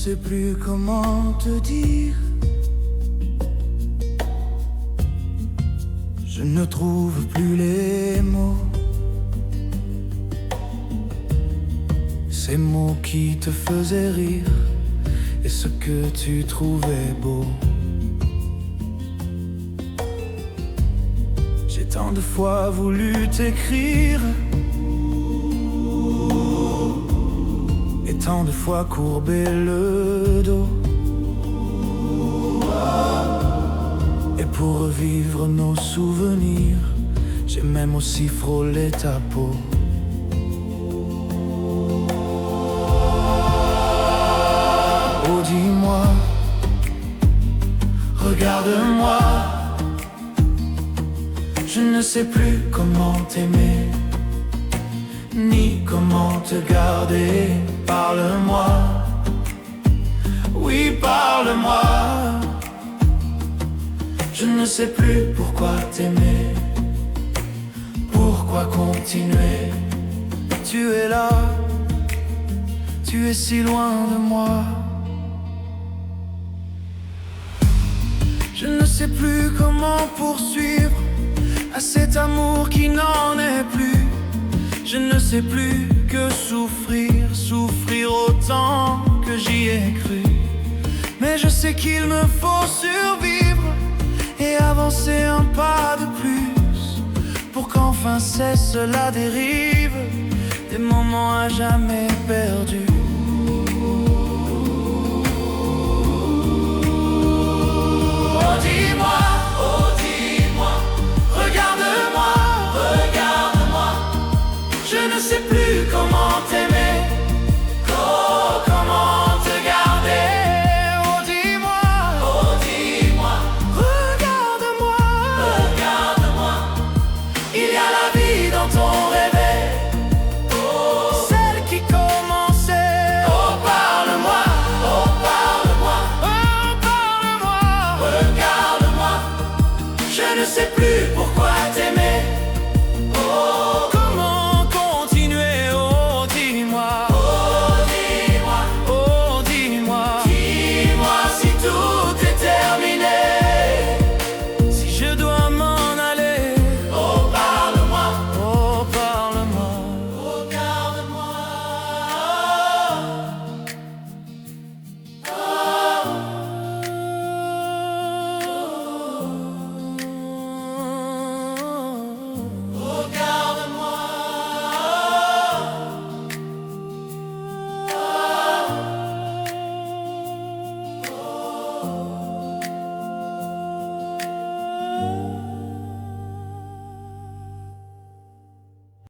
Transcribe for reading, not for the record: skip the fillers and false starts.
sais plus comment te dire. Je ne trouve plus les mots. Ces mots qui te faisaient rire et ce que tu trouvais beau. J'ai tant de fois voulu t'écrire et tant de fois courbé le dos. Et pour revivre nos souvenirs, j'ai même aussi frôlé ta peau. Oh dis-moi, regarde-moi, je ne sais plus comment t'aimer, ni comment te garder. Parle-moi, oui parle-moi. Je ne sais plus pourquoi t'aimer, pourquoi continuer. Tu es là, tu es si loin de moi. Je ne sais plus comment poursuivre à cet amour qui n'en est plus. Je ne sais plus que souffrir, souffrir autant que j'y ai cru. Mais je sais qu'il me faut survivre et avancer un pas de plus pour qu'enfin cesse la dérive des moments à jamais perdus. Oh dis-moi, regarde-moi, regarde-moi. Je ne sais plus